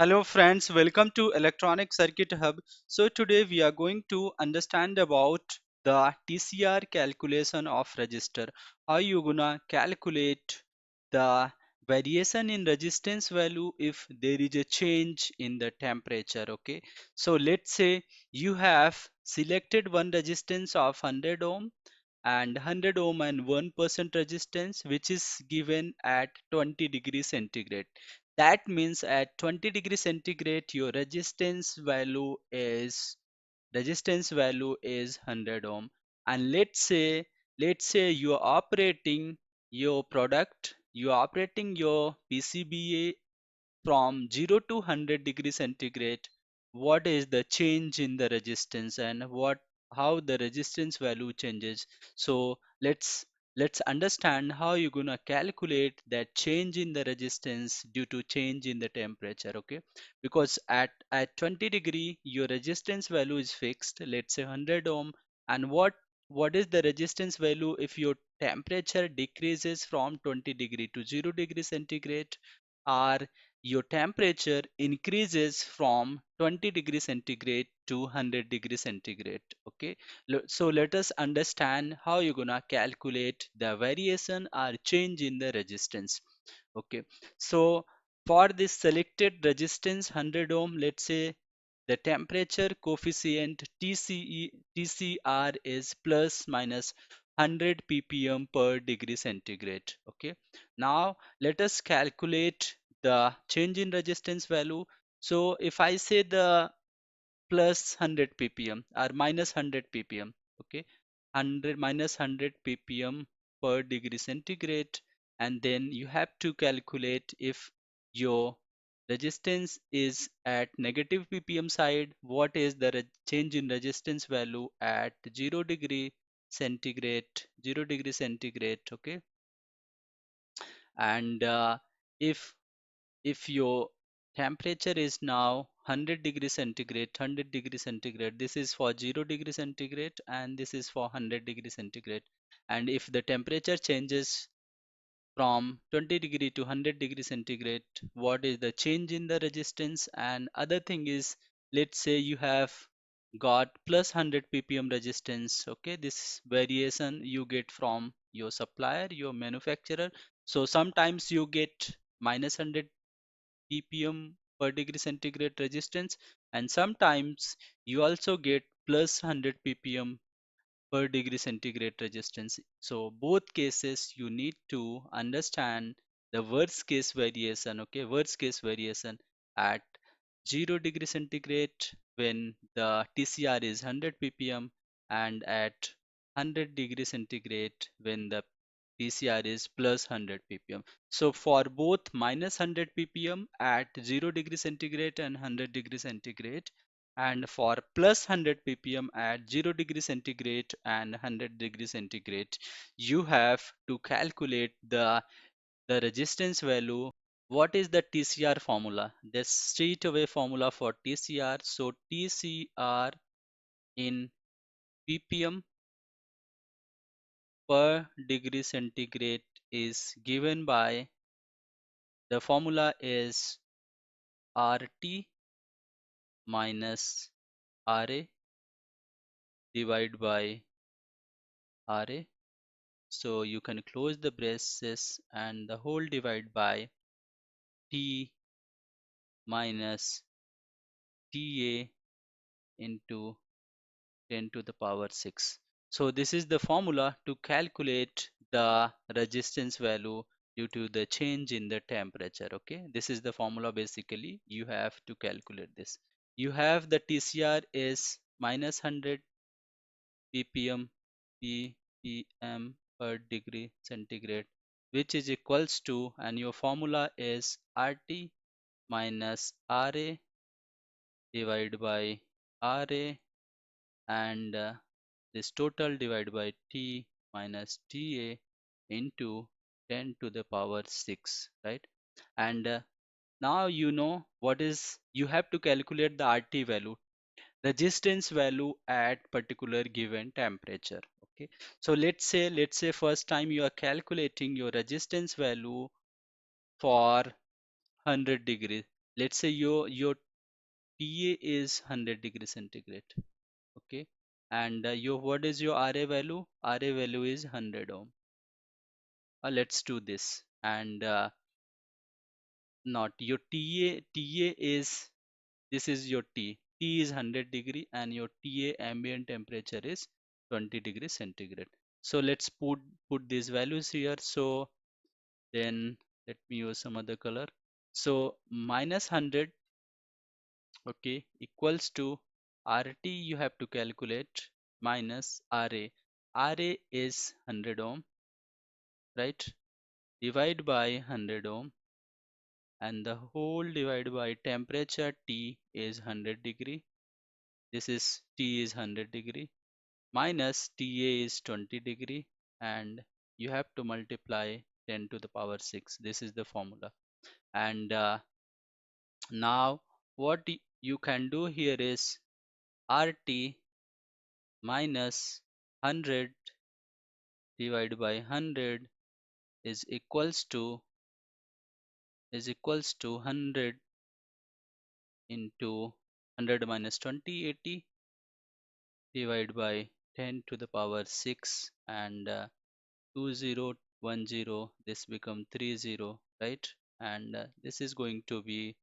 Hello friends, welcome to Electronic Circuit Hub. So today we are going to understand about the TCR calculation of resistor. How you gonna calculate the variation in resistance value if there is a change in the temperature, okay? So let's say you have selected one resistance of 100 ohm and 100 ohm and 1% resistance which is given at 20 degrees centigrade. That means at 20 degrees centigrade your resistance value is 100 ohm, and let's say you are operating your PCBA from 0 to 100 degrees centigrade. What is the change in the resistance and what how the resistance value changes? So let's understand how you're gonna calculate that change in the resistance due to change in the temperature, okay? Because at 20 degree your resistance value is fixed, let's say 100 ohm. And what is the resistance value if your temperature decreases from 20 degree to 0 degree centigrade, or your temperature increases from 20 degree centigrade to 100 degree centigrade, okay? So let us understand how you're gonna calculate the variation or change in the resistance, okay? So for this selected resistance 100 ohm, let's say the temperature coefficient TCR is plus minus 100 ppm per degree centigrade, okay? Now let us calculate the change in resistance value. So if I say the plus 100 ppm or minus 100 ppm, okay, 100 minus 100 ppm per degree centigrade, and then you have to calculate if your resistance is at negative ppm side, what is the change in resistance value at 0 degree centigrade, 0 degree centigrade, okay? And if your temperature is now 100 degree centigrade, 100 degree centigrade, this is for 0 degree centigrade and this is for 100 degree centigrade. And if the temperature changes from 20 degree to 100 degree centigrade, what is the change in the resistance? And other thing is, let's say you have got plus 100 ppm resistance, okay? This variation you get from your supplier, your manufacturer. So sometimes you get minus 100 ppm per degree centigrade resistance, and sometimes you also get plus 100 ppm per degree centigrade resistance. So both cases you need to understand the worst case variation, okay? Worst case variation at 0 degree centigrade when the TCR is 100 ppm, and at 100 degree centigrade when the TCR is plus 100 ppm. So for both minus 100 ppm at 0 degree centigrade and 100 degree centigrade, and for plus 100 ppm at 0 degree centigrade and 100 degree centigrade, you have to calculate the resistance value. What is the TCR formula? The straight away formula for TCR. So TCR in ppm per degree centigrade is given by, the formula is RT minus RA divided by RA. So you can close the braces and the whole divide by T minus TA into 10 to the power 6. So this is the formula to calculate the resistance value due to the change in the temperature, okay? This is the formula, basically you have to calculate this. You have the TCR is minus 100 ppm ppm per degree centigrade, which is equals to, and your formula is RT minus RA divided by RA, and this total divided by T minus TA into 10 to the power 6, right? And now you know what is, you have to calculate the RT value, resistance value at particular given temperature, okay? So let's say first time you are calculating your resistance value for 100 degree. let's say your TA is 100 degree centigrade. Okay, and your what is your RA value? RA value is 100 ohm. Let's do this. And not your TA is, this is your T is 100 degree and your TA ambient temperature is 20 degree centigrade. So let's put these values here. So then let me use some other color. So minus 100, okay, equals to RT, you have to calculate, minus RA. RA is 100 ohm, right? Divide by 100 ohm, and the whole divided by temperature T is 100 degree. This is T is 100 degree, minus TA is 20 degree, and you have to multiply 10 to the power 6. This is the formula. And now what you can do here is RT minus 100 divided by 100 is equals to 100 into 100 minus 20, 80, divided by 10 to the power 6, and 2010, this become 30, right? And this is going to be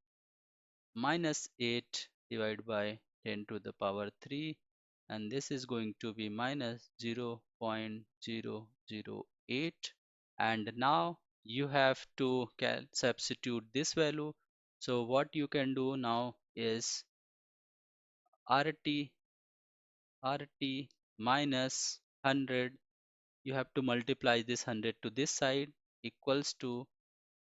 minus 8 divided by 10 to the power 3, and this is going to be minus 0.008. And now you have to substitute this value. So what you can do now is RT minus 100, you have to multiply this 100 to this side, equals to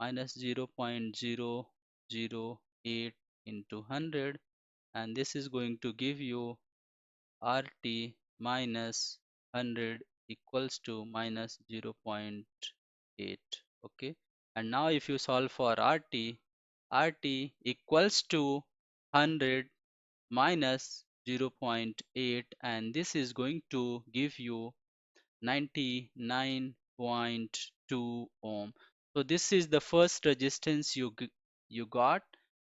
minus 0.008 into 100, and this is going to give you RT minus 100 equals to minus 0.8. Okay, and now if you solve for RT equals to 100 minus 0.8, and this is going to give you 99.2 ohm. So this is the first resistance you got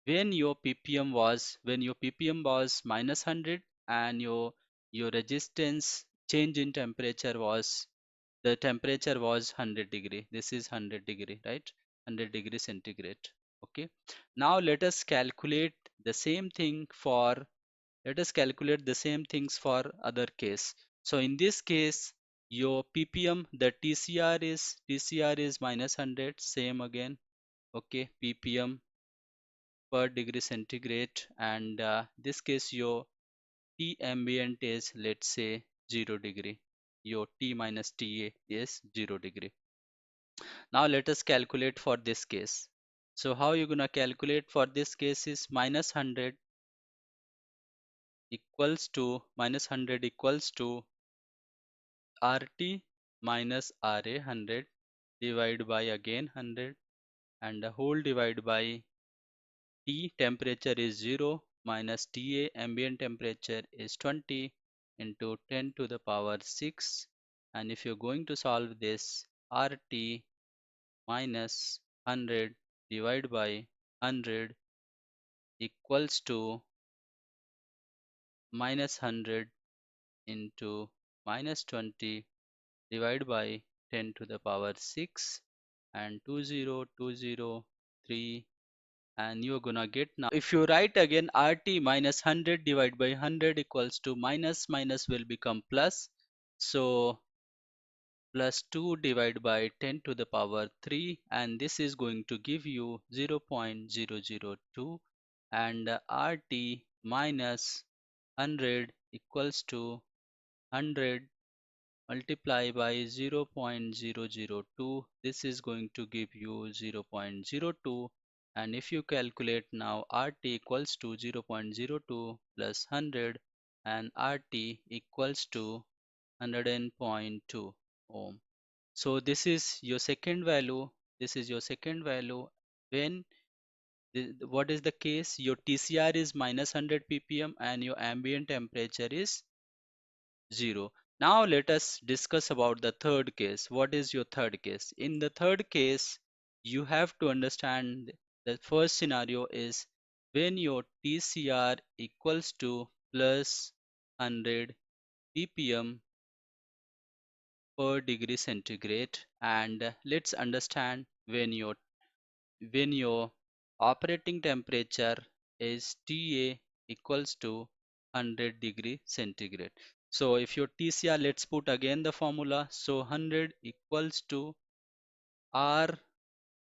when your ppm was minus 100, and your resistance change in temperature was, the temperature was 100 degree. This is 100 degree, right? 100 degree centigrade. Okay, now the same thing for let us calculate the same things for other case. So in this case, your ppm, the TCR is minus 100, same again. Okay, ppm per degree centigrade, and this case your T ambient is, let's say, 0 degree. Your T minus TA is 0 degree. Now let us calculate for this case. So how you gonna calculate for this case is minus 100 equals to RT minus RA 100 divided by again 100, and the whole divided by T temperature is 0 minus TA ambient temperature is 20 into 10 to the power 6. And if you're going to solve this, RT minus 100 divided by 100 equals to minus 100 into minus 20 divided by 10 to the power 6, and 20203, and you're gonna get, now if you write again RT minus 100 divided by 100 equals to minus will become plus. So plus 2 divided by 10 to the power 3, and this is going to give you 0.002, and RT minus 100 equals to 100 multiply by 0.002, this is going to give you 0.02. And if you calculate now, RT equals to 0.02 plus 100, and RT equals to 100.2 ohm. So this is your second value. This is your second value when what is the case? Your TCR is minus 100 ppm and your ambient temperature is 0. Now let us discuss about the third case. What is your third case? In the third case, you have to understand the first scenario is when your TCR equals to plus 100 ppm per degree centigrade. And let's understand when your operating temperature is TA equals to 100 degree centigrade. So if your TCR, let's put again the formula. So 100 equals to R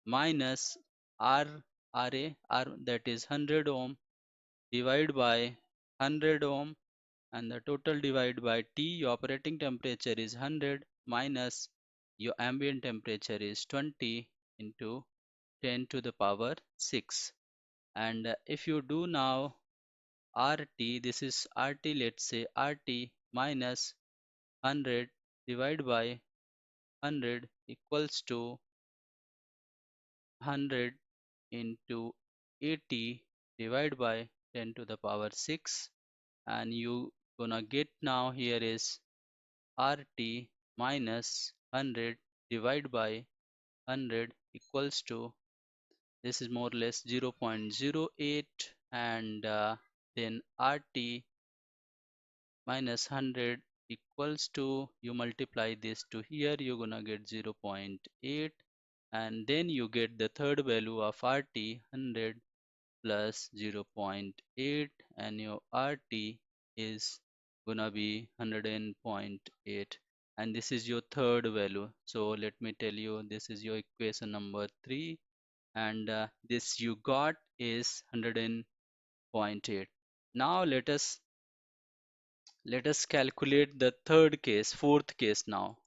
minus R, that is 100 ohm, divided by 100 ohm, and the total divided by T. Your operating temperature is 100 minus your ambient temperature is 20 into 10 to the power 6. And if you do now RT, this is RT, let's say RT minus 100 divided by 100 equals to 100 into 80 divided by 10 to the power 6, and you gonna get now here is RT minus 100 divided by 100 equals to, this is more or less 0.08, and then RT minus 100 equals to, you multiply this to here, you're gonna get 0.8, and then you get the third value of RT 100 plus 0.8, and your RT is gonna be 100.8, and this is your third value. So let me tell you, this is your equation number 3, and this you got is 100.8. Now let us calculate the fourth case now.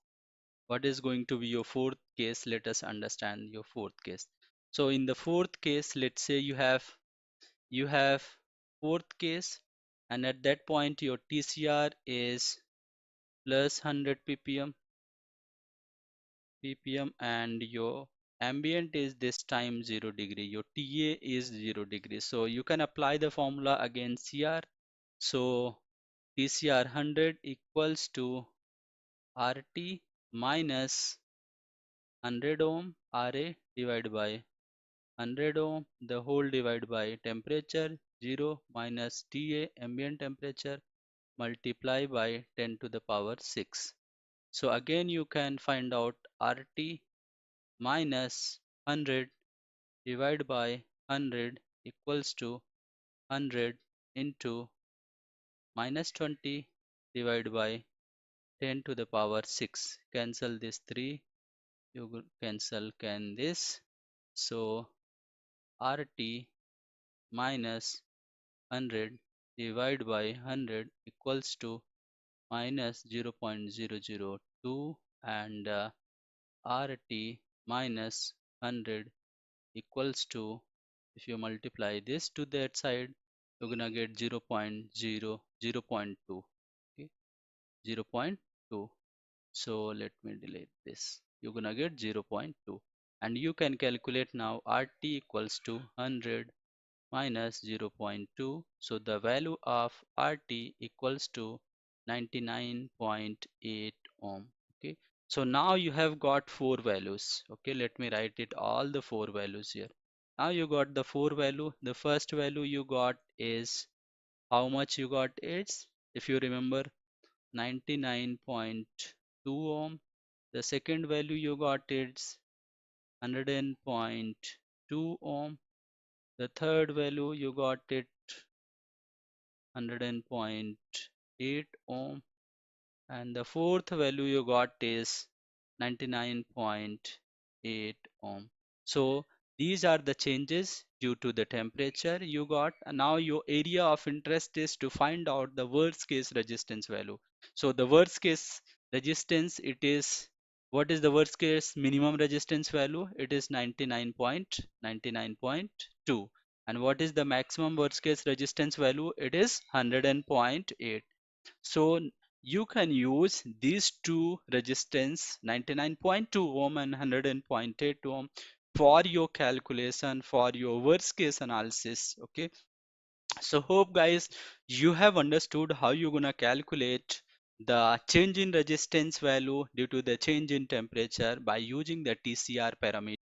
What is going to be your fourth case? Let us understand your fourth case. So in the fourth case, let's say you have fourth case, and at that point your TCR is plus 100 ppm, and your ambient is this time 0 degree, your TA is 0 degree. So you can apply the formula again, CR. So TCR 100 equals to RT minus 100 ohm RA divided by 100 ohm, the whole divided by temperature 0 minus TA ambient temperature multiply by 10 to the power 6. So again you can find out RT minus 100 divided by 100 equals to 100 into minus 20 divided by 10 to the power 6. Cancel this 3, you can this. So RT minus 100 divided by 100 equals to minus 0.002, and RT minus 100 equals to, if you multiply this to that side, you're gonna get 0.2. Okay, 0.2. So let me delete this. You're gonna get 0.2, and you can calculate now RT equals to 100 minus 0.2. So the value of RT equals to 99.8 ohm. Okay. So now you have got four values. Okay. Let me write it all the four values here. Now you got the four value. The first value you got is, how much you got is, if you remember, 99.2 ohm. The second value you got is 100.2 ohm. The third value you got it 100.8 ohm, and the fourth value you got is 99.8 ohm. So these are the changes due to the temperature you got. And now your area of interest is to find out the worst case resistance value. So the worst case resistance, it is, what is the worst case minimum resistance value? It is 99.2. And what is the maximum worst case resistance value? It is 100.8. So you can use these two resistance, 99.2 ohm and 100.8 ohm, for your calculation, for your worst case analysis. Okay, so hope guys you have understood how you're gonna calculate the change in resistance value due to the change in temperature by using the TCR parameter.